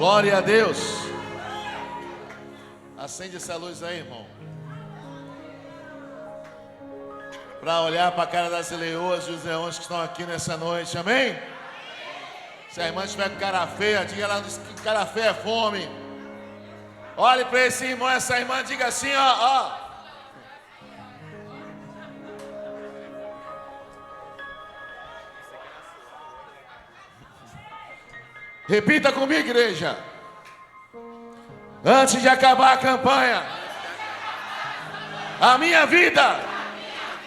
Glória a Deus. Acende essa luz aí, irmão. Para olhar para a cara das leoas e os leões que estão aqui nessa noite, amém? Se a irmã estiver com cara feia, diga lá que cara feia é fome. Olhe para esse irmão, essa irmã, diga assim, ó. Repita comigo, igreja. Antes de acabar a campanha, a minha vida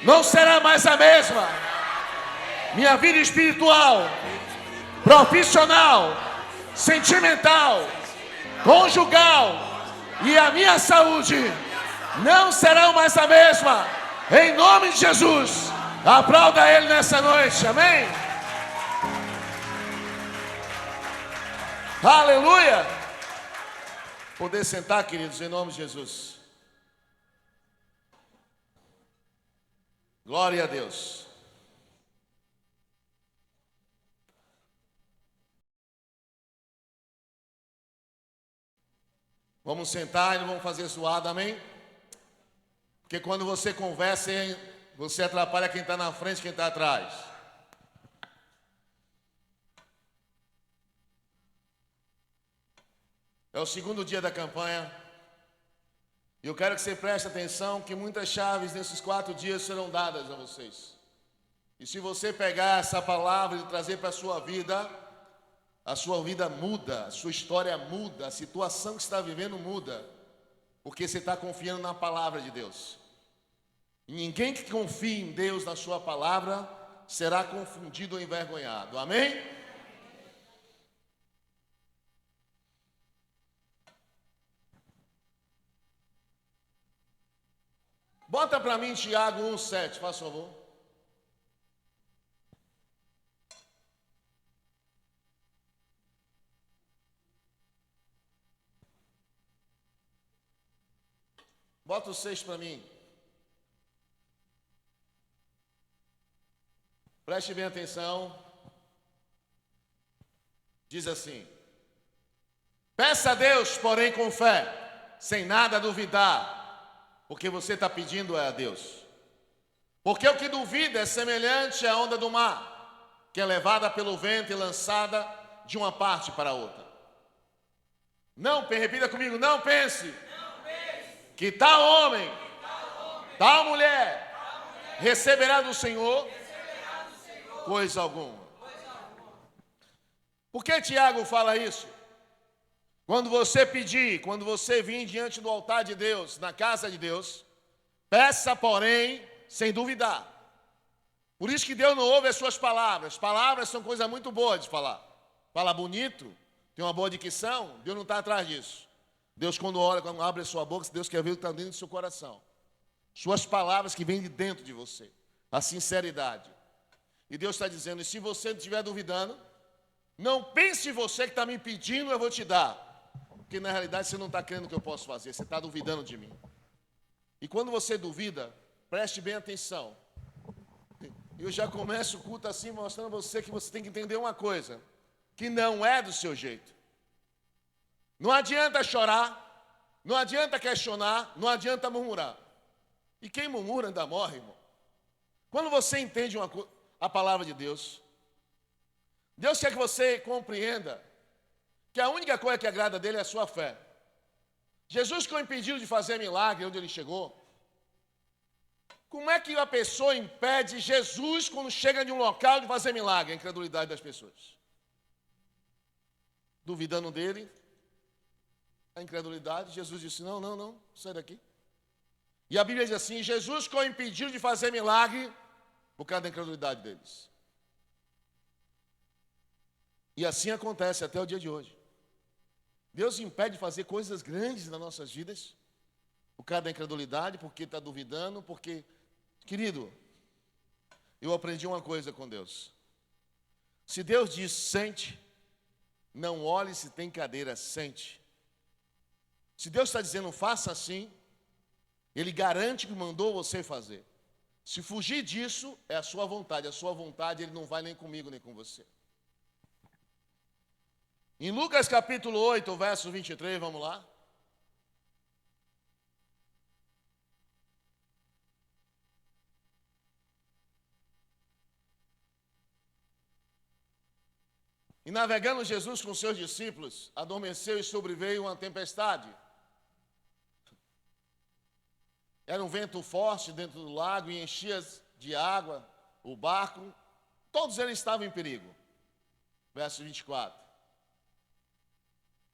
não será mais a mesma. Minha vida espiritual, profissional, sentimental, conjugal e a minha saúde não serão mais a mesma. Em nome de Jesus, aplauda Ele nessa noite, amém? Aleluia! Poder sentar, queridos, em nome de Jesus. Glória a Deus. Vamos sentar e não vamos fazer zoada, amém? Porque quando você conversa, você atrapalha quem está na frente e quem está atrás. É o segundo dia da campanha. E eu quero que você preste atenção que muitas chaves nesses 4 dias serão dadas a vocês. E se você pegar essa palavra e trazer para a sua vida muda, a sua história muda, a situação que você está vivendo muda. Porque você está confiando na palavra de Deus. E ninguém que confie em Deus, na sua palavra, será confundido ou envergonhado. Amém? Bota para mim Tiago 1,7, faz favor. Bota o 6 para mim. Preste bem atenção. Diz assim: peça a Deus, porém com fé, sem nada duvidar. Porque você está pedindo a Deus. Porque o que duvida é semelhante à onda do mar, que é levada pelo vento e lançada de uma parte para outra. Não, repita comigo, não pense que tal homem, tal mulher receberá do Senhor coisa alguma. Por que Tiago fala isso? Quando você pedir, quando você vir diante do altar de Deus, na casa de Deus, peça, porém, sem duvidar. Por isso que Deus não ouve as suas palavras. Palavras são coisa muito boa de falar. Fala bonito, tem uma boa dicção, Deus não está atrás disso. Deus quando ora, quando abre a sua boca, Deus quer ver o que está dentro do seu coração. Suas palavras que vêm de dentro de você. A sinceridade. E Deus está dizendo, e se você estiver duvidando, não pense você que está me pedindo, eu vou te dar. Porque na realidade você não está crendo que eu posso fazer, você está duvidando de mim. E quando você duvida, preste bem atenção. Eu já começo o culto assim, mostrando a você que você tem que entender uma coisa, que não é do seu jeito. Não adianta chorar, não adianta questionar, não adianta murmurar. E quem murmura ainda morre, irmão. Quando você entende a palavra de Deus, Deus quer que você compreenda que a única coisa que agrada dele é a sua fé. Jesus ficou impedido de fazer milagre onde ele chegou. Como é que a pessoa impede Jesus, quando chega de um local, de fazer milagre? A incredulidade das pessoas. Duvidando dele, a incredulidade, Jesus disse, não, sai daqui. E a Bíblia diz assim, Jesus ficou impedido de fazer milagre por causa da incredulidade deles. E assim acontece até o dia de hoje. Deus impede de fazer coisas grandes nas nossas vidas, por causa da incredulidade, porque está duvidando, porque... Querido, eu aprendi uma coisa com Deus. Se Deus diz sente, não olhe se tem cadeira, sente. Se Deus está dizendo faça assim, Ele garante que mandou você fazer. Se fugir disso, é a sua vontade. A sua vontade, Ele não vai nem comigo, nem com você. Em Lucas capítulo 8, verso 23, vamos lá. E navegando Jesus com seus discípulos, adormeceu e sobreveio uma tempestade. Era um vento forte dentro do lago e enchia de água o barco. Todos eles estavam em perigo. Verso 24.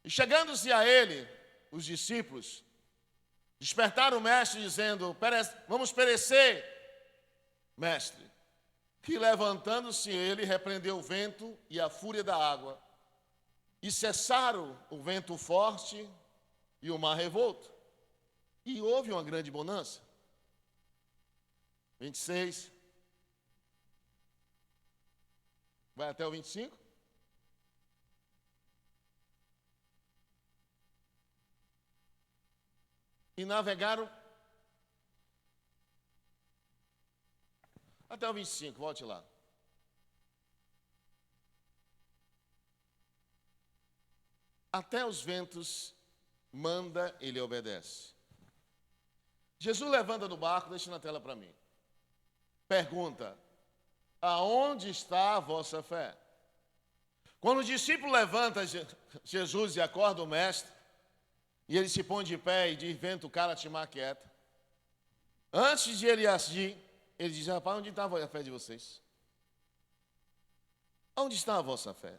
E chegando-se a ele, os discípulos, despertaram o mestre dizendo, vamos perecer, mestre. Que levantando-se ele, repreendeu o vento e a fúria da água. E cessaram o vento forte e o mar revolto. E houve uma grande bonança. 26. Vai até o 25. E navegaram até o 25, volte lá. Até os ventos manda, ele obedece. Jesus levanta do barco, deixa na tela para mim. Pergunta, aonde está a vossa fé? Quando o discípulo levanta Jesus e acorda o mestre, e ele se põe de pé e diz, vento, cala-te, mar quieta. Antes de ele agir, ele diz, rapaz, onde está a fé de vocês? Onde está a vossa fé?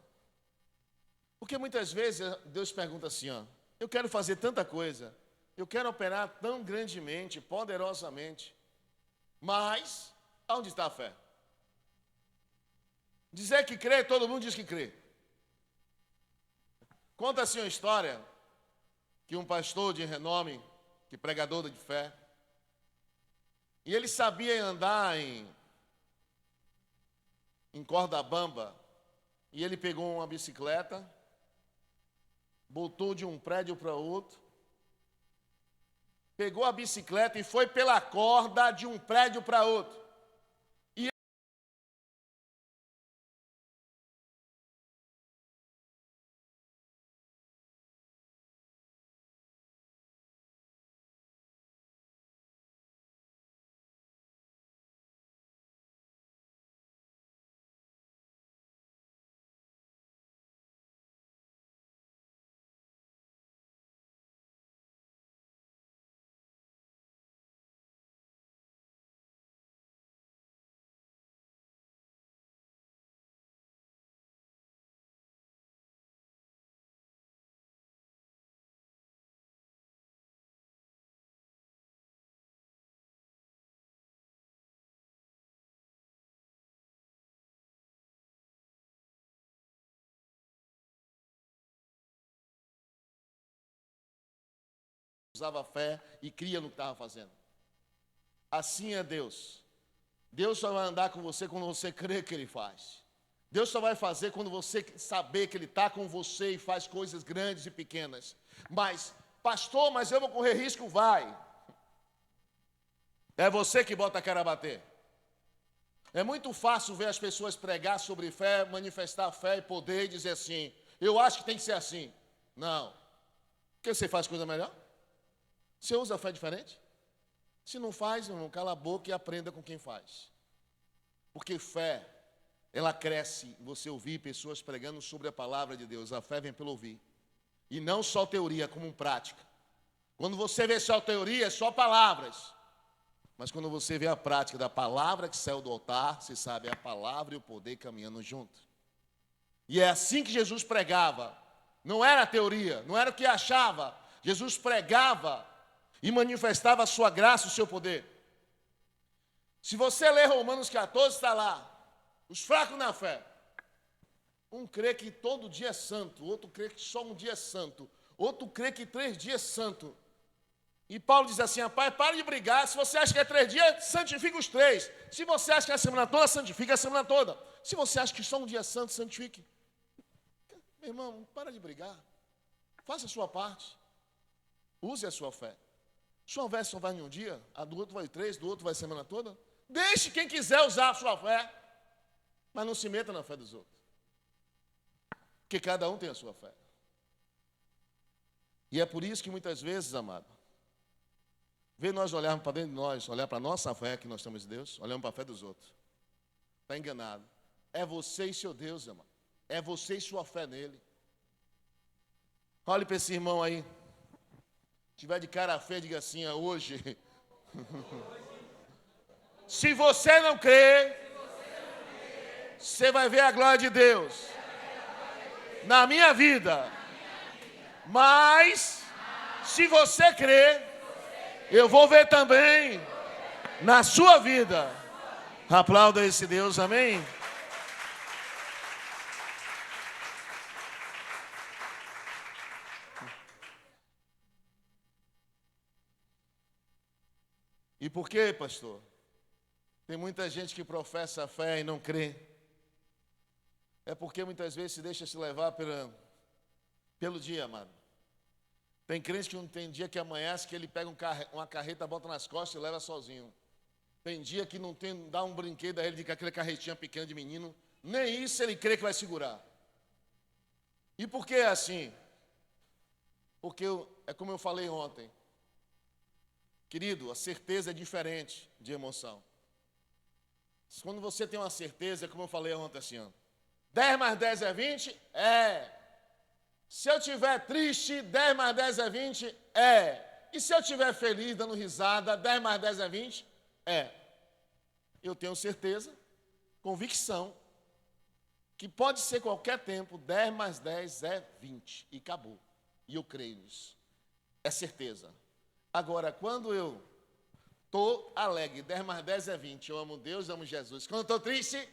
Porque muitas vezes Deus pergunta assim, ó, eu quero fazer tanta coisa, eu quero operar tão grandemente, poderosamente, mas onde está a fé? Dizer que crê, todo mundo diz que crê. Conta-se uma história que um pastor de renome, que pregador de fé, e ele sabia andar em corda bamba, e ele pegou uma bicicleta, botou de um prédio para outro, pegou a bicicleta e foi pela corda de um prédio para outro. E usava fé e cria no que estava fazendo. Assim é Deus. Deus só vai andar com você quando você crê que Ele faz. Deus só vai fazer quando você saber que Ele está com você e faz coisas grandes e pequenas. Mas, pastor, mas eu vou correr risco? Vai. É você que bota a cara a bater. É muito fácil ver as pessoas pregar sobre fé, manifestar fé e poder e dizer assim, eu acho que tem que ser assim. Não. Porque você faz coisa melhor? Você usa a fé diferente? Se não faz, não cala a boca e aprenda com quem faz. Porque fé, ela cresce em você ouvir pessoas pregando sobre a palavra de Deus. A fé vem pelo ouvir. E não só teoria, como prática. Quando você vê só teoria, é só palavras. Mas quando você vê a prática da palavra que saiu do altar, você sabe, é a palavra e o poder caminhando juntos. E é assim que Jesus pregava. Não era teoria, não era o que achava. Jesus pregava e manifestava a sua graça, o seu poder. Se você ler Romanos 14, está lá. Os fracos na fé. Um crê que todo dia é santo, outro crê que só um dia é santo, outro crê que 3 dias é santo. E Paulo diz assim, rapaz, para de brigar, se você acha que é 3 dias, santifica os 3. Se você acha que é a semana toda, santifica a semana toda. Se você acha que só um dia é santo, santifique. Meu irmão, para de brigar. Faça a sua parte. Use a sua fé. Sua fé só vai em um dia, a do outro vai 3, do outro vai a semana toda. Deixe quem quiser usar a sua fé, mas não se meta na fé dos outros. Porque cada um tem a sua fé. E é por isso que muitas vezes, amado, vê nós olharmos para dentro de nós, olhar para a nossa fé que nós temos em Deus, olhamos para a fé dos outros. Está enganado. É você e seu Deus, amado. É você e sua fé nele. Olhe para esse irmão aí. Se tiver de cara feia, diga assim, hoje. Se você não crê, você vai ver a glória de Deus na minha vida. Mas, se você crê, eu vou ver também na sua vida. Aplauda esse Deus, amém? E por quê, pastor? Tem muita gente que professa a fé e não crê. É porque muitas vezes se deixa se levar pelo dia, amado. Tem crente que não tem dia que amanhece, que ele pega uma carreta, bota nas costas e leva sozinho. Tem dia que não tem, dá um brinquedo a ele de aquela carretinha pequena de menino, nem isso ele crê que vai segurar. E por que é assim? Porque é como eu falei ontem. Querido, a certeza é diferente de emoção. Quando você tem uma certeza, é como eu falei ontem assim, ó, 10 mais 10 é 20? É. Se eu estiver triste, 10 mais 10 é 20? É. E se eu estiver feliz, dando risada, 10 mais 10 é 20? É. Eu tenho certeza, convicção, que pode ser qualquer tempo, 10 mais 10 é 20. E acabou. E eu creio nisso. É certeza. Agora, quando eu estou alegre, 10 mais 10 é 20, eu amo Deus, amo Jesus. Quando eu estou triste,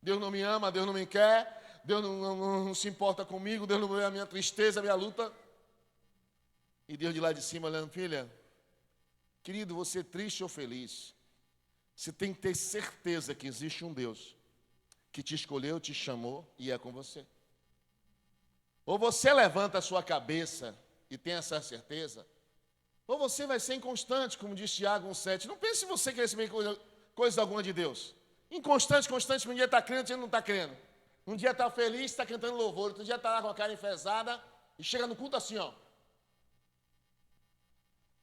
Deus não me ama, Deus não me quer, Deus não se importa comigo, Deus não vê a minha tristeza, a minha luta. E Deus de lá de cima olhando, filha, querido, você triste ou feliz, você tem que ter certeza que existe um Deus que te escolheu, te chamou e é com você. Ou você levanta a sua cabeça e tem essa certeza, ou você vai ser inconstante, como diz Tiago 1,7. Não pense em você querer receber coisa alguma de Deus. Inconstante, um dia está crendo, outro dia não está crendo. Um dia está feliz, está cantando louvor, outro dia está lá com a cara enfesada e chega no culto assim, ó.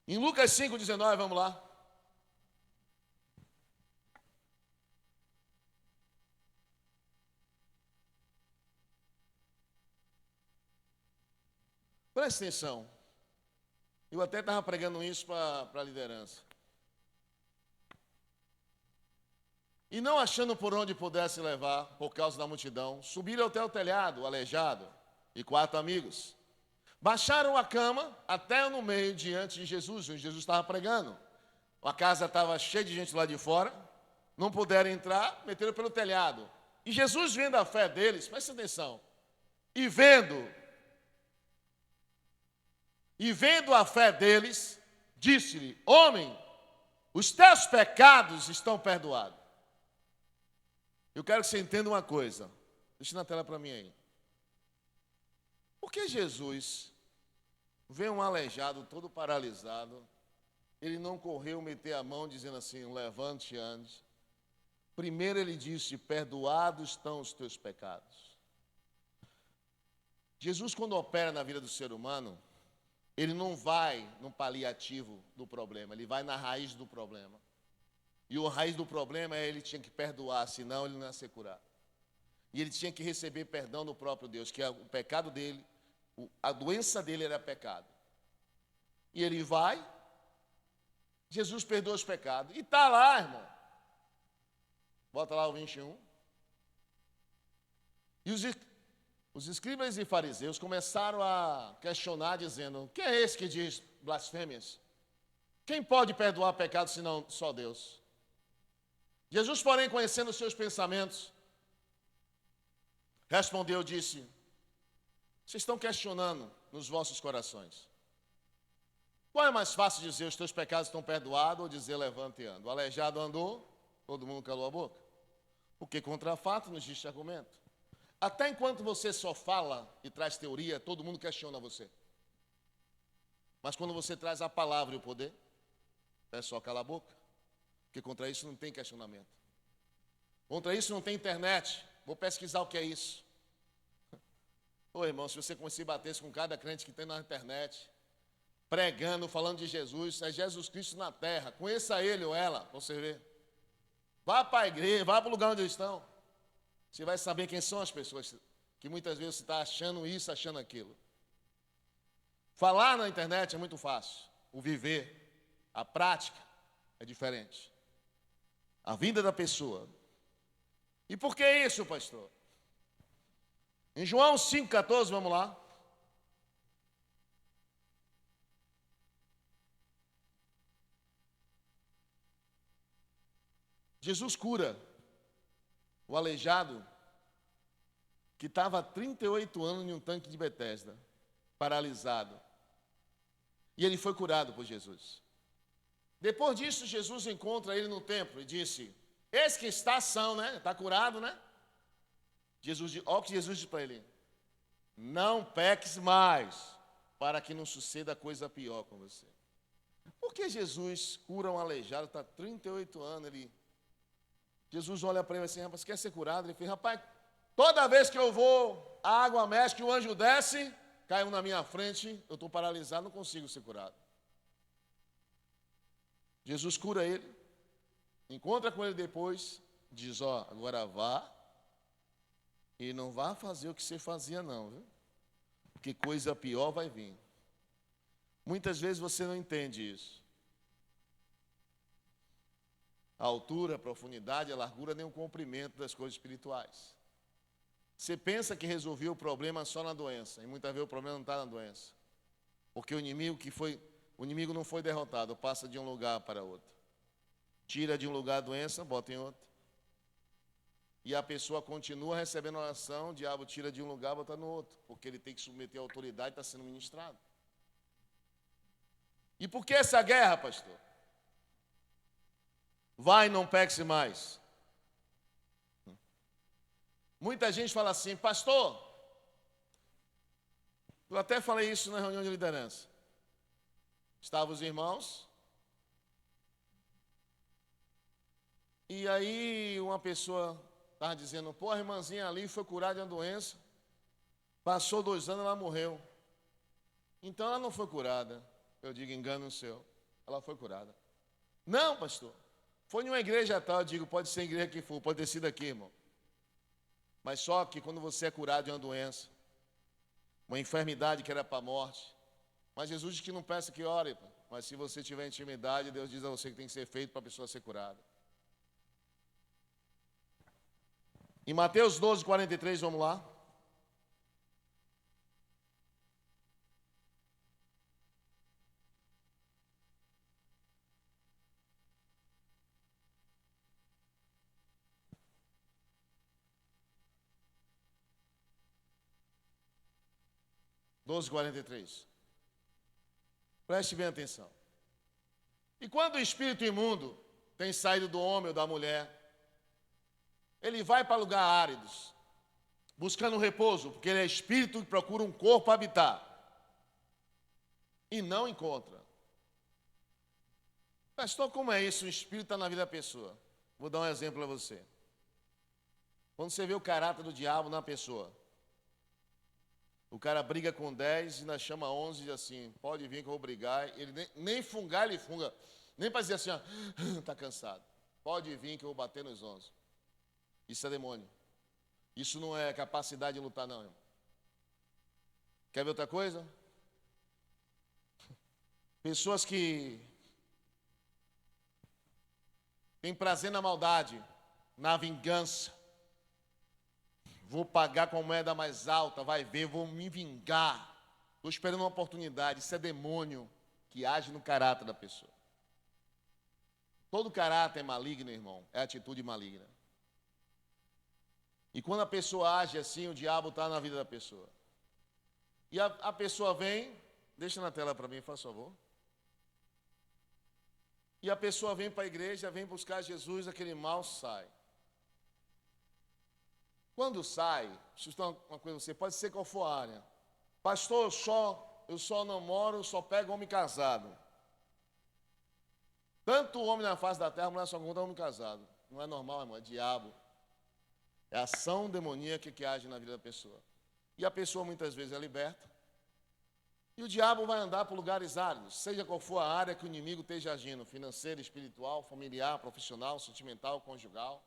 Em Lucas 5,19, vamos lá. Presta atenção. Eu até estava pregando isso para a liderança. E não achando por onde pudesse levar, por causa da multidão, subiram até o telhado, o aleijado, e 4 amigos. Baixaram a cama até no meio, diante de Jesus, onde Jesus estava pregando. A casa estava cheia de gente lá de fora, não puderam entrar, meteram pelo telhado. E Jesus, vendo a fé deles, presta atenção, e vendo a fé deles, disse-lhe, homem, os teus pecados estão perdoados. Eu quero que você entenda uma coisa. Deixa na tela para mim aí. Por que Jesus vê um aleijado todo paralisado, ele não correu meter a mão dizendo assim, levante e ande. Primeiro ele disse, perdoados estão os teus pecados. Jesus, quando opera na vida do ser humano, ele não vai no paliativo do problema, ele vai na raiz do problema. E a raiz do problema é ele tinha que perdoar, senão ele não ia ser curado. E ele tinha que receber perdão do próprio Deus, que o pecado dele, a doença dele era pecado. E ele vai, Jesus perdoa os pecados. E está lá, irmão. Bota lá o 21. E os escribas e fariseus começaram a questionar, dizendo, quem é esse que diz blasfêmias? Quem pode perdoar pecados senão só Deus? Jesus, porém, conhecendo os seus pensamentos, respondeu, disse, vocês estão questionando nos vossos corações. Qual é mais fácil dizer, os teus pecados estão perdoados, ou dizer, levante e anda? O aleijado andou, todo mundo calou a boca. Porque contra fato não existe argumento. Até enquanto você só fala e traz teoria, todo mundo questiona você. Mas quando você traz a palavra e o poder, é só calar a boca. Porque contra isso não tem questionamento. Contra isso não tem internet. Vou pesquisar o que é isso. Ô irmão, se você conseguir bater com cada crente que tem na internet, pregando, falando de Jesus, é Jesus Cristo na terra, conheça ele ou ela, pra você ver. Vá para a igreja, vá para o lugar onde eles estão. Você vai saber quem são as pessoas que muitas vezes você está achando isso, achando aquilo. Falar na internet é muito fácil. O viver, a prática é diferente. A vida da pessoa. E por que isso, pastor? Em João 5,14, vamos lá. Jesus cura o aleijado que estava há 38 anos em um tanque de Betesda, paralisado. E ele foi curado por Jesus. Depois disso, Jesus encontra ele no templo e disse: esse que está são, né? Está curado, né? Olha o que Jesus disse para ele: não peques mais, para que não suceda coisa pior com você. Por que Jesus cura um aleijado, está 38 anos, Jesus olha para ele assim: rapaz, quer ser curado? Ele fez: rapaz, toda vez que eu vou, a água mexe, que o anjo desce, cai um na minha frente, eu estou paralisado, não consigo ser curado. Jesus cura ele, encontra com ele depois, diz: ó, agora vá, e não vá fazer o que você fazia não, viu? Porque coisa pior vai vir. Muitas vezes você não entende isso. A altura, a profundidade, a largura, nem o comprimento das coisas espirituais. Você pensa que resolveu o problema só na doença, e muitas vezes o problema não está na doença. Porque o inimigo não foi derrotado, passa de um lugar para outro. Tira de um lugar a doença, bota em outro. E a pessoa continua recebendo oração, o diabo tira de um lugar, bota no outro, porque ele tem que submeter a autoridade e está sendo ministrado. E por que essa guerra, pastor? Vai, não peque mais. Muita gente fala assim: pastor, eu até falei isso na reunião de liderança. Estavam os irmãos, e aí uma pessoa estava dizendo: pô, a irmãzinha ali foi curada de uma doença, passou 2 anos, ela morreu. Então ela não foi curada. Eu digo: engano seu, ela foi curada. Não, pastor, foi em uma igreja tal. Eu digo: pode ser a igreja que for, pode ter sido aqui, irmão. Mas só que quando você é curado de uma doença, uma enfermidade que era para a morte, mas Jesus diz que não peça que ore, mas se você tiver intimidade, Deus diz a você que tem que ser feito para a pessoa ser curada. Em Mateus 12, 43, vamos lá. Doze, 43. Preste bem atenção. E quando o espírito imundo tem saído do homem ou da mulher, ele vai para lugares áridos, buscando repouso, porque ele é espírito que procura um corpo habitar. E não encontra. Pastor, como é isso? O espírito está na vida da pessoa. Vou dar um exemplo a você. Quando você vê o caráter do diabo na pessoa, o cara briga com 10 e ainda chama 11 e diz assim: pode vir que eu vou brigar. Ele nem fungar, ele funga. Nem para dizer assim: está cansado. Pode vir que eu vou bater nos 11. Isso é demônio. Isso não é capacidade de lutar, não, irmão. Quer ver outra coisa? Pessoas que têm prazer na maldade, na vingança. Vou pagar com a moeda mais alta, vai ver, vou me vingar. Estou esperando uma oportunidade. Isso é demônio que age no caráter da pessoa. Todo caráter é maligno, irmão. É atitude maligna. E quando a pessoa age assim, o diabo está na vida da pessoa. E a pessoa vem, deixa na tela para mim, faz favor. E a pessoa vem para a igreja, vem buscar Jesus, aquele mal sai. Quando sai, deixa eu falar uma coisa, você pode ser qual for a área. Pastor, eu só namoro, eu só pego homem casado. Tanto homem na face da terra, mulher só encontra homem casado. Não é normal, irmão, é diabo. É ação demoníaca que age na vida da pessoa. E a pessoa muitas vezes é liberta. E o diabo vai andar por lugares áridos, seja qual for a área que o inimigo esteja agindo, financeira, espiritual, familiar, profissional, sentimental, conjugal.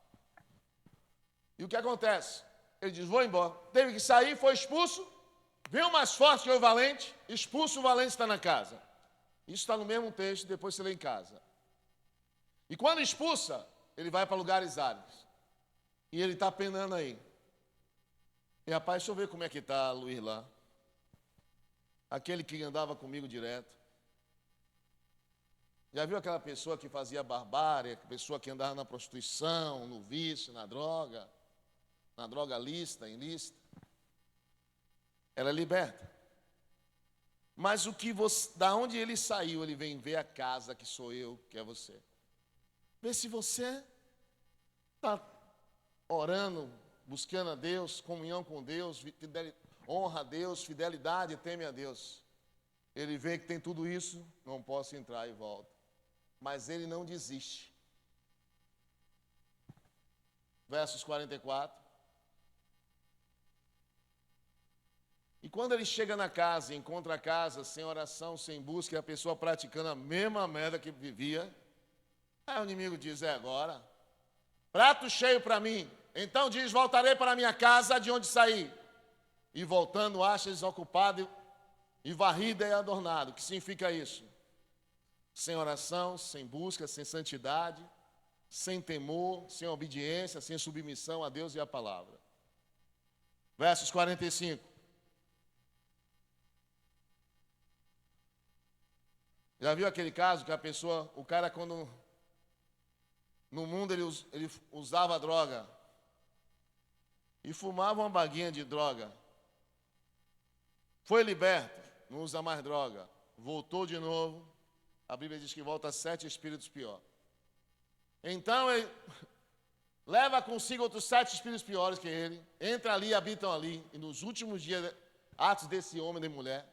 E o que acontece? Ele diz, vou embora. Teve que sair, foi expulso, veio mais forte que o valente, expulso, o valente está na casa. Isso está no mesmo texto, depois você lê em casa. E quando expulsa, ele vai para lugares áridos. E ele está penando aí. E rapaz, deixa eu ver como é que está Luiz lá. Aquele que andava comigo direto. Já viu aquela pessoa que fazia barbárie, a pessoa que andava na prostituição, no vício, na droga lícita, ilícita? Ela é liberta. Mas da onde ele saiu, ele vem ver a casa que sou eu, que é você. Vê se você está orando, buscando a Deus, comunhão com Deus, honra a Deus, fidelidade, teme a Deus. Ele vê que tem tudo isso, não posso entrar e volta. Mas ele não desiste. Versos 44. E quando ele chega na casa, encontra a casa sem oração, sem busca, e a pessoa praticando a mesma merda que vivia, aí o inimigo diz, agora, prato cheio para mim. Então diz, voltarei para a minha casa de onde saí. E voltando, acha desocupado e varrida e adornado. O que significa isso? Sem oração, sem busca, sem santidade, sem temor, sem obediência, sem submissão a Deus e à palavra. Versos 45. Já viu aquele caso que o cara quando no mundo ele usava droga e fumava uma baguinha de droga. Foi liberto, não usa mais droga. Voltou de novo. A Bíblia diz que volta 7 espíritos pior. Então ele leva consigo outros 7 espíritos piores que ele. Entra ali, habitam ali. E nos últimos dias, atos desse homem e de mulher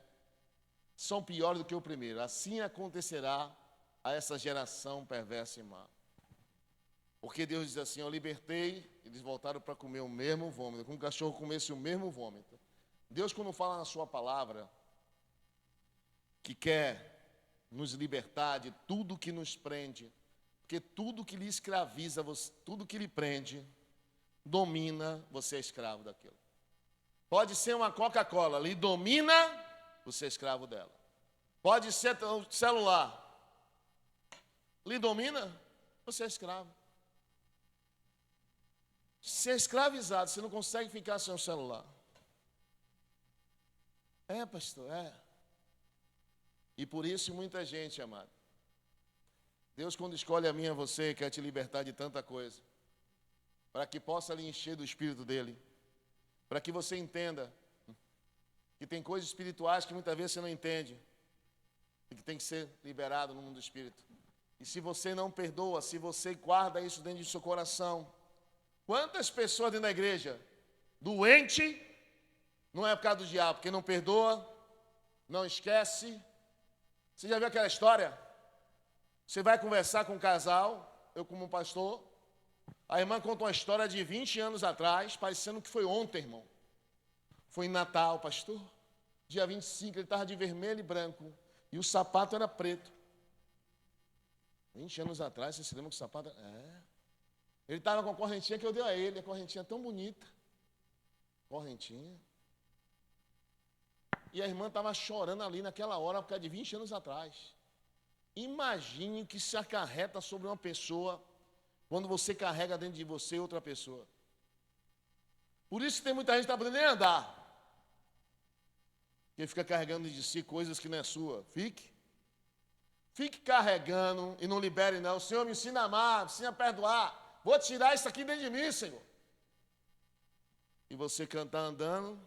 são piores do que o primeiro. Assim acontecerá a essa geração perversa e má. Porque Deus diz assim, eu libertei, eles voltaram para comer o mesmo vômito, como o cachorro comesse o mesmo vômito. Deus, quando fala na sua palavra, que quer nos libertar de tudo que nos prende, porque tudo que lhe escraviza, tudo que lhe prende, domina, você é escravo daquilo. Pode ser uma Coca-Cola, lhe domina, você é escravo dela. Pode ser o celular, lhe domina, você é escravo. Se é escravizado, você não consegue ficar sem o celular. É, pastor, é. E por isso muita gente, amado. Deus, quando escolhe a mim e a você, quer te libertar de tanta coisa. Para que possa lhe encher do Espírito dele. Para que você entenda que tem coisas espirituais que muitas vezes você não entende. E que tem que ser liberado no mundo do Espírito. E se você não perdoa, se você guarda isso dentro do seu coração. Quantas pessoas dentro da igreja, doente, não é por causa do diabo, porque não perdoa, não esquece. Você já viu aquela história? Você vai conversar com um casal, eu como pastor, a irmã conta uma história de 20 anos atrás, parecendo que foi ontem, irmão. Foi em Natal, pastor. Dia 25, ele estava de vermelho e branco, e o sapato era preto. 20 anos atrás, você se lembra que o sapato era... Ele estava com a correntinha que eu dei a ele, a correntinha tão bonita. Correntinha. E a irmã estava chorando ali naquela hora, por causa de 20 anos atrás. Imagine o que se acarreta sobre uma pessoa, quando você carrega dentro de você outra pessoa. Por isso que tem muita gente que não está podendo nem andar. Porque fica carregando de si coisas que não é sua. Fique carregando e não libere não. Senhor, me ensina a amar, me ensina a perdoar. Vou tirar isso aqui dentro de mim, Senhor. E você cantar andando,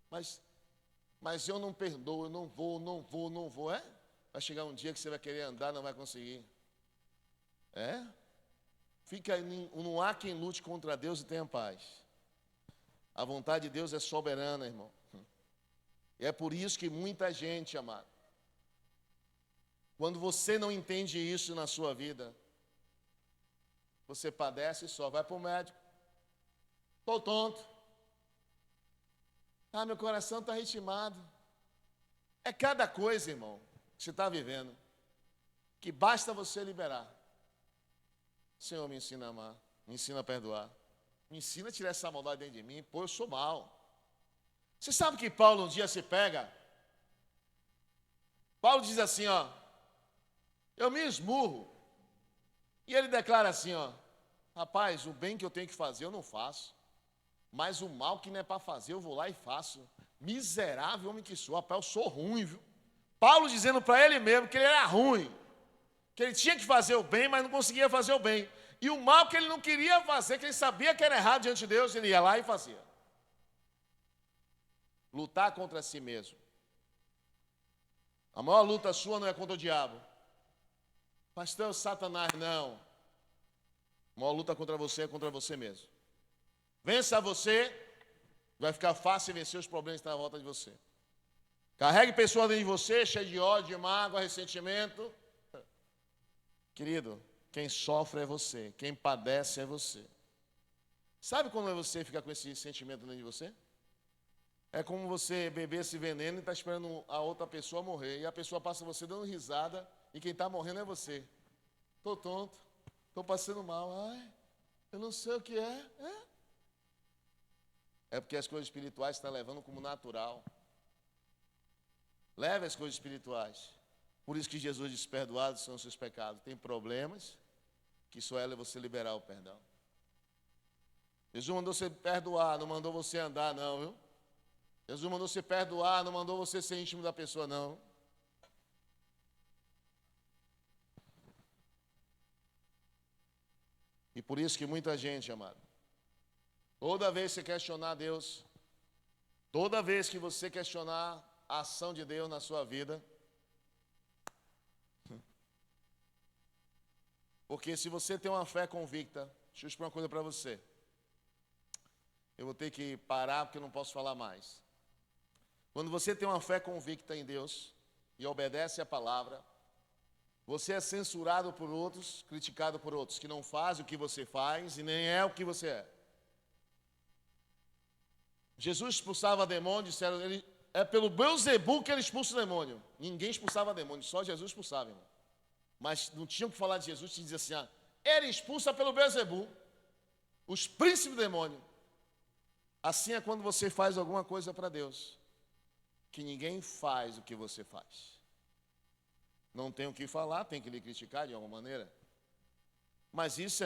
mas eu não perdoo, eu não vou. É? Vai chegar um dia que você vai querer andar, não vai conseguir. É? Não há quem lute contra Deus e tenha paz. A vontade de Deus é soberana, irmão. E é por isso que muita gente, amado, quando você não entende isso na sua vida, você padece e só vai para o médico. Estou tonto. Ah, meu coração está ritmado. É cada coisa, irmão, que você está vivendo, que basta você liberar. Senhor, me ensina a amar, me ensina a perdoar, me ensina a tirar essa maldade dentro de mim. Pô, eu sou mal. Você sabe que Paulo um dia se pega? Paulo diz assim, ó, eu me esmurro. E ele declara assim, ó, rapaz, o bem que eu tenho que fazer eu não faço, mas o mal que não é para fazer eu vou lá e faço. Miserável homem que sou, rapaz, eu sou ruim, viu? Paulo dizendo para ele mesmo que ele era ruim, que ele tinha que fazer o bem, mas não conseguia fazer o bem. E o mal que ele não queria fazer, que ele sabia que era errado diante de Deus, ele ia lá e fazia. Lutar contra si mesmo. A maior luta sua não é contra o diabo. Pastor, Satanás, não. A maior luta contra você é contra você mesmo. Vença você, vai ficar fácil vencer os problemas que estão à volta de você. Carregue pessoas dentro de você, cheias de ódio, de mágoa, ressentimento. Querido, quem sofre é você, quem padece é você. Sabe quando você fica com esse sentimento dentro de você? É como você beber esse veneno e está esperando a outra pessoa morrer. E a pessoa passa você dando risada e quem está morrendo é você. Estou tonto, estou passando mal. Ai, eu não sei o que é. É porque as coisas espirituais estão levando como natural. Leve as coisas espirituais. Por isso que Jesus diz, perdoados são os seus pecados. Tem problemas que só é você liberar o perdão. Jesus mandou você perdoar, não mandou você andar não, viu? Jesus mandou você perdoar, não mandou você ser íntimo da pessoa, não. E por isso que muita gente, amado, toda vez que você questionar Deus, toda vez que você questionar a ação de Deus na sua vida, porque se você tem uma fé convicta, deixa eu explicar uma coisa para você. Eu vou ter que parar porque eu não posso falar mais. Quando você tem uma fé convicta em Deus e obedece a palavra, você é censurado por outros, criticado por outros, que não fazem o que você faz e nem é o que você é. Jesus expulsava demônios, disseram, é pelo Beelzebul que ele expulsa o demônio. Ninguém expulsava demônio, só Jesus expulsava, irmão. Mas não tinham que falar de Jesus, tinha que dizer assim, ele expulsa pelo Beelzebul, os príncipes do demônio. Assim é quando você faz alguma coisa para Deus, que ninguém faz o que você faz. Não tem o que falar, tem que lhe criticar de alguma maneira. Mas isso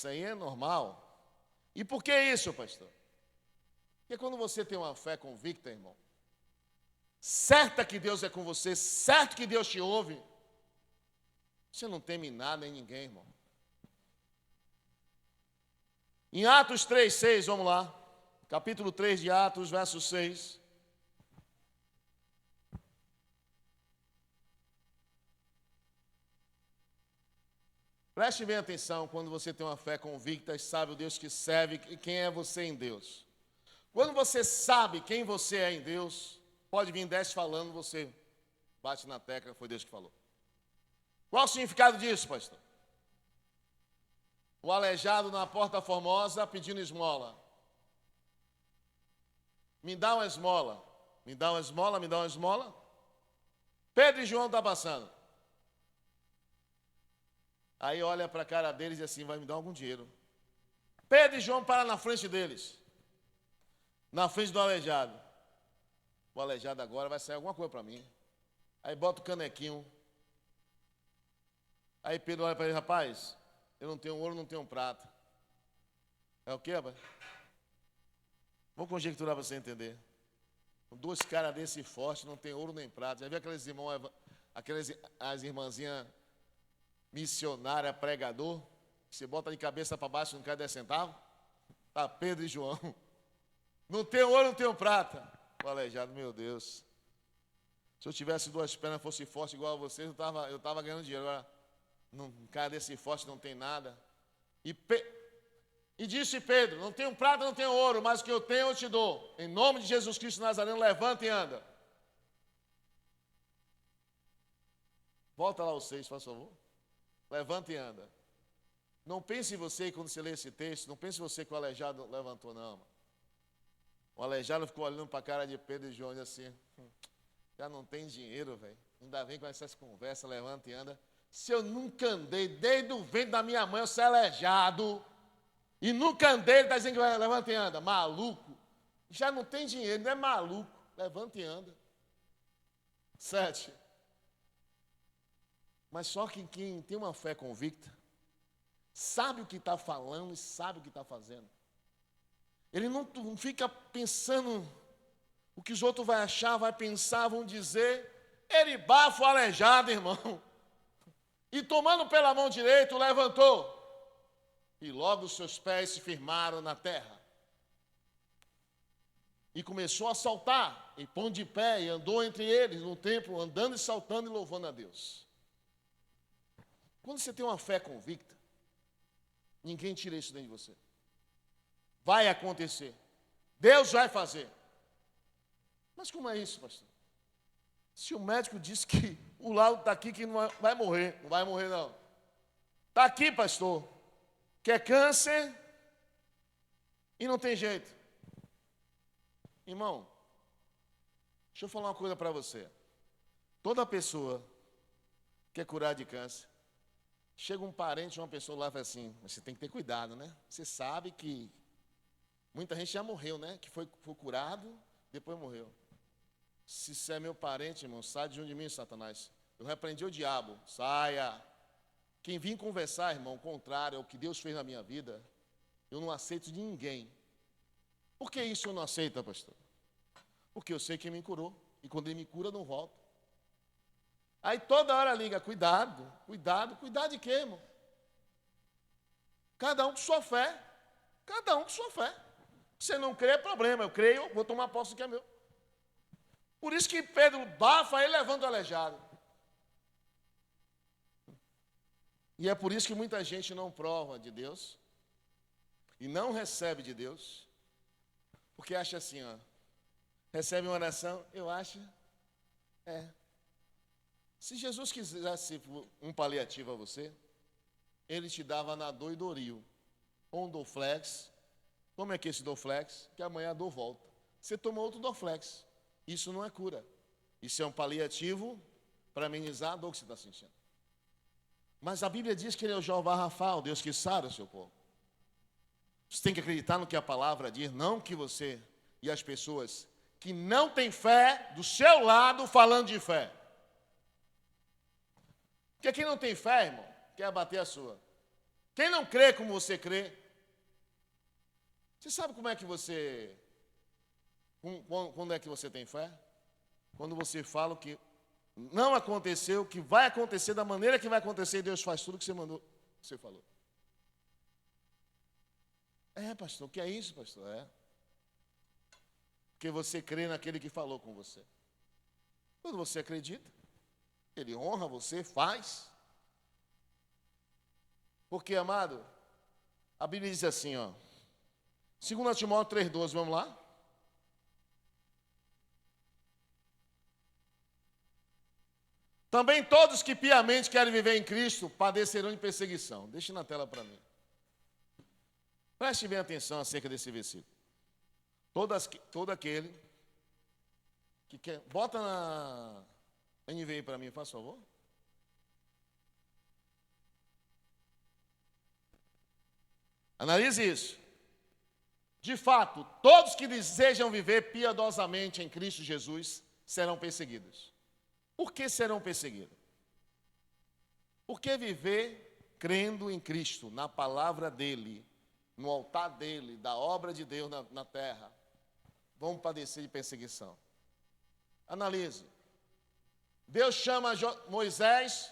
aí é normal. E por que isso, pastor? Porque quando você tem uma fé convicta, irmão, certa que Deus é com você, certo que Deus te ouve, você não teme nada nem ninguém, irmão. Em Atos 3:6, vamos lá. Capítulo 3 de Atos, verso 6. Preste bem atenção quando você tem uma fé convicta e sabe o Deus que serve e quem é você em Deus. Quando você sabe quem você é em Deus, pode vir 10 falando, você bate na tecla, foi Deus que falou. Qual o significado disso, pastor? O aleijado na porta formosa pedindo esmola. Me dá uma esmola. Me dá uma esmola, me dá uma esmola. Pedro e João estão passando. Aí olha para a cara deles e assim, vai me dar algum dinheiro. Pedro e João param na frente deles. Na frente do aleijado. O aleijado agora vai sair alguma coisa para mim. Aí bota o canequinho. Aí Pedro olha para ele, rapaz, eu não tenho ouro, não tenho prata. É o quê, rapaz? Vou conjecturar para você entender. Dois caras desse forte, não tem ouro nem prata. Já viu aqueles irmãos, as irmãzinhas missionária, pregador, que você bota de cabeça para baixo e não quer 10 centavos? Tá Pedro e João. Não tem ouro, não tenho prata. O aleijado, meu Deus. Se eu tivesse duas pernas, fosse forte igual a vocês, eu tava ganhando dinheiro. Agora, um cara desse forte não tem nada. E disse Pedro, não tenho prata, não tenho ouro, mas o que eu tenho eu te dou. Em nome de Jesus Cristo Nazareno, levanta e anda. Volta lá os 6, por favor. Levanta e anda. Não pense em você quando você lê esse texto, não pense em você que o aleijado levantou, não. O aleijado ficou olhando para a cara de Pedro e João e disse assim, já não tem dinheiro, velho. Ainda vem com essas conversas, levanta e anda. Se eu nunca andei, desde o ventre da minha mãe, eu sou aleijado. E nunca andei, ele está dizendo que vai, levanta e anda. Maluco. Já não tem dinheiro, não é maluco. Levanta e anda. 7. Mas só que quem tem uma fé convicta, sabe o que está falando e sabe o que está fazendo. Ele não fica pensando o que os outros vão achar, vai pensar, vão dizer. Ele bafo aleijado, irmão. E tomando pela mão direita, o levantou. E logo os seus pés se firmaram na terra. E começou a saltar, e pôs de pé, e andou entre eles no templo, andando e saltando e louvando a Deus. Quando você tem uma fé convicta, ninguém tira isso dentro de você. Vai acontecer. Deus vai fazer. Mas como é isso, pastor? Se o médico disse que o laudo está aqui, que não vai morrer. Não vai morrer, não. Está aqui, pastor. Que é câncer e não tem jeito. Irmão, deixa eu falar uma coisa para você. Toda pessoa que é curada de câncer, chega um parente, uma pessoa lá e fala assim, você tem que ter cuidado, né? Você sabe que muita gente já morreu, né? Que foi curado, depois morreu. Se você é meu parente, irmão, sai de junto de mim, Satanás. Eu repreendi o diabo, saia. Quem vim conversar, irmão, contrário ao que Deus fez na minha vida, eu não aceito de ninguém. Por que isso eu não aceito, pastor? Porque eu sei quem me curou. E quando ele me cura, eu não volto. Aí toda hora liga, cuidado, cuidado, cuidado de quê, irmão? Cada um com sua fé. Cada um com sua fé. Você não crê, é problema. Eu creio, vou tomar posse do que é meu. Por isso que Pedro bafa e levanta o aleijado. E é por isso que muita gente não prova de Deus e não recebe de Deus, porque acha assim, ó, recebe uma oração, eu acho, se Jesus quisesse um paliativo a você, ele te dava Anador e Doril, ou um Dorflex, tome aqui esse Dorflex, que amanhã a dor volta. Você tomou outro Dorflex, isso não é cura, isso é um paliativo para amenizar a dor que você está sentindo. Mas a Bíblia diz que ele é o Jeová Rafa, o Deus que sara o seu povo. Você tem que acreditar no que a palavra diz, não que você e as pessoas que não têm fé do seu lado falando de fé. Porque quem não tem fé, irmão, quer abater a sua. Quem não crê como você crê, você sabe como é que você, quando é que você tem fé? Quando você fala que não aconteceu, que vai acontecer da maneira que vai acontecer, e Deus faz tudo que você mandou, que você falou. Pastor, o que é isso, pastor? Porque você crê naquele que falou com você. Quando você acredita, ele honra você, faz. Porque, amado, a Bíblia diz assim, ó, 2 Timóteo 3,12, vamos lá? Também todos que piamente querem viver em Cristo padecerão de perseguição. Deixe na tela para mim. Preste bem atenção acerca desse versículo. Todo aquele que quer... Bota na NVI para mim, faz favor. Analise isso. De fato, todos que desejam viver piedosamente em Cristo Jesus serão perseguidos. Por que serão perseguidos? Porque viver crendo em Cristo, na palavra dEle, no altar dEle, da obra de Deus na terra, vão padecer de perseguição. Analise. Deus chama Moisés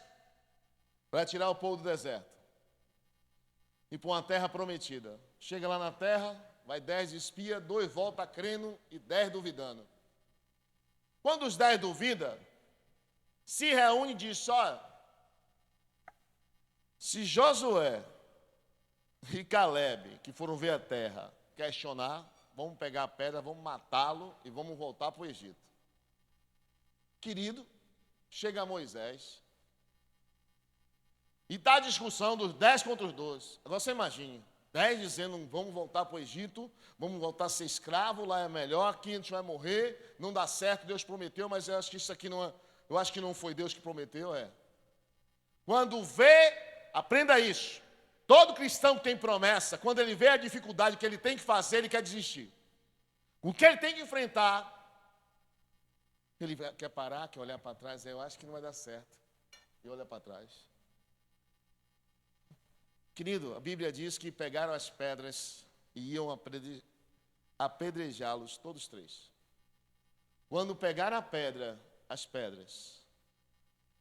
para tirar o povo do deserto e para uma terra prometida. Chega lá na terra, vai 10 espias, 2 voltam crendo e 10 duvidando. Quando os 10 duvidam, se reúne e diz, olha, se Josué e Caleb, que foram ver a terra, questionar, vamos pegar a pedra, vamos matá-lo e vamos voltar para o Egito. Querido, chega Moisés e está a discussão dos 10 contra os 12. Agora você imagine, 10 dizendo, vamos voltar para o Egito, vamos voltar a ser escravo, lá é melhor, aqui a gente vai morrer, não dá certo, Deus prometeu, mas eu acho que isso aqui não é, eu acho que não foi Deus que prometeu, é. Quando vê, aprenda isso, todo cristão que tem promessa, quando ele vê a dificuldade que ele tem que fazer, ele quer desistir. O que ele tem que enfrentar, ele quer parar, quer olhar para trás, eu acho que não vai dar certo, e olha para trás. Querido, a Bíblia diz que pegaram as pedras e iam apedrejá-los, todos três. Quando pegaram as pedras,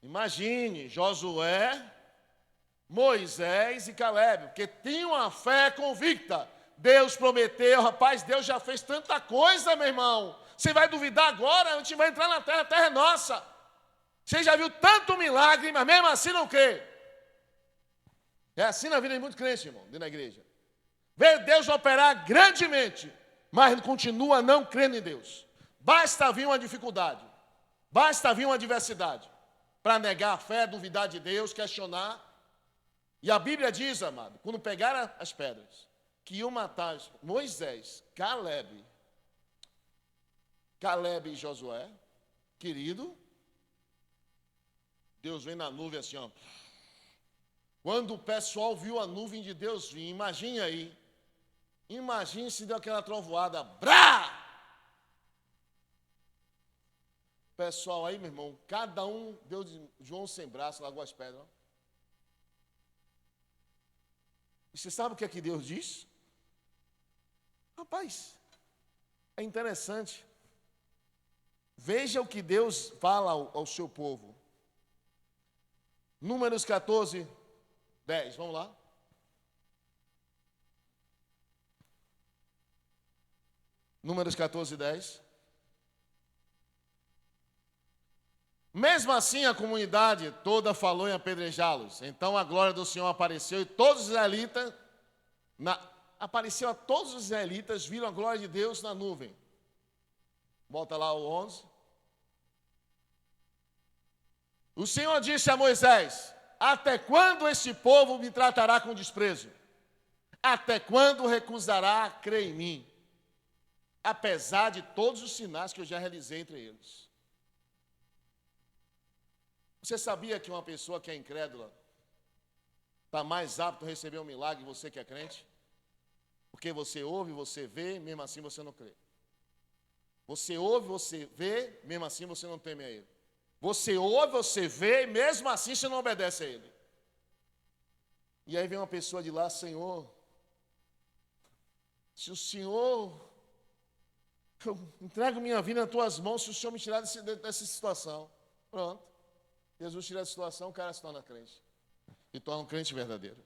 imagine Josué, Moisés e Caleb, porque tinham uma fé convicta. Deus prometeu, rapaz, Deus já fez tanta coisa, meu irmão. Você vai duvidar agora? A gente vai entrar na terra, a terra é nossa. Você já viu tanto milagre, mas mesmo assim não crê. É assim na vida de muitos crentes, irmão, dentro da igreja. Vê Deus operar grandemente, mas continua não crendo em Deus. Basta vir uma dificuldade, basta vir uma adversidade, para negar a fé, duvidar de Deus, questionar. E a Bíblia diz, amado, quando pegaram as pedras, que iam matar Moisés, Caleb e Josué, querido, Deus vem na nuvem assim, ó. Quando o pessoal viu a nuvem de Deus vir, imagine aí, imagine se deu aquela trovoada, brá! Pessoal aí, meu irmão, cada um deu de João sem braço, largou as pedras. E você sabe o que é que Deus diz? Rapaz, é interessante. Veja o que Deus fala ao seu povo. Números 14, 10, vamos lá. Números 14, 10. Mesmo assim, a comunidade toda falou em apedrejá-los. Então a glória do Senhor apareceu e todos os israelitas, apareceu a todos os israelitas, viram a glória de Deus na nuvem. Volta lá o 11. O Senhor disse a Moisés: até quando esse povo me tratará com desprezo? Até quando recusará a crer em mim? Apesar de todos os sinais que eu já realizei entre eles. Você sabia que uma pessoa que é incrédula está mais apta a receber um milagre que você que é crente? Porque você ouve, você vê, mesmo assim você não crê. Você ouve, você vê, mesmo assim você não teme a Ele. Você ouve, você vê, mesmo assim você não obedece a Ele. E aí vem uma pessoa de lá: Senhor, se o Senhor, eu entrego minha vida nas tuas mãos, se o Senhor me tirar dessa situação. Pronto. Jesus tira a situação, o cara se torna crente. E torna um crente verdadeiro.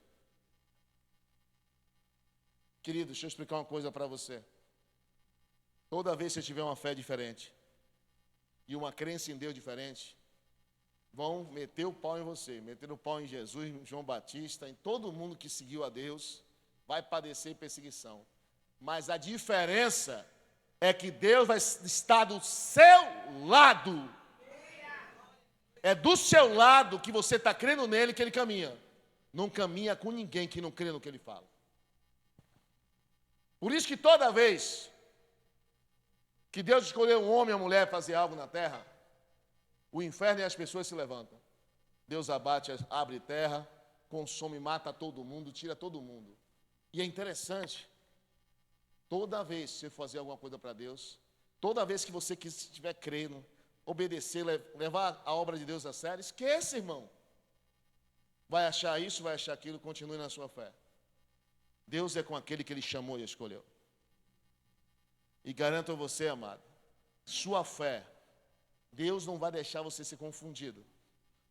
Querido, deixa eu explicar uma coisa para você. Toda vez que você tiver uma fé diferente e uma crença em Deus diferente, vão meter o pau em você, meter o pau em Jesus, em João Batista, em todo mundo que seguiu a Deus, vai padecer perseguição. Mas a diferença é que Deus vai estar do seu lado. É do seu lado que você está crendo nele que ele caminha. Não caminha com ninguém que não crê no que ele fala. Por isso que toda vez que Deus escolheu um homem ou uma mulher para fazer algo na terra, o inferno e as pessoas se levantam. Deus abate, abre terra, consome, mata todo mundo, tira todo mundo. E é interessante, toda vez que você fazer alguma coisa para Deus, toda vez que você estiver crendo, obedecer, levar a obra de Deus a sério, esqueça, irmão. Vai achar isso, vai achar aquilo, continue na sua fé. Deus é com aquele que Ele chamou e escolheu. E garanto a você, amado, sua fé, Deus não vai deixar você ser confundido.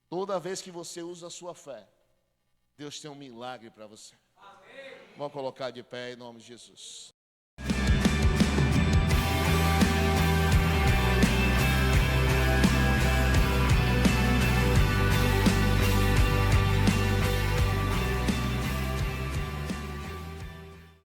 Toda vez que você usa a sua fé, Deus tem um milagre para você. Amém. Vamos colocar de pé em nome de Jesus.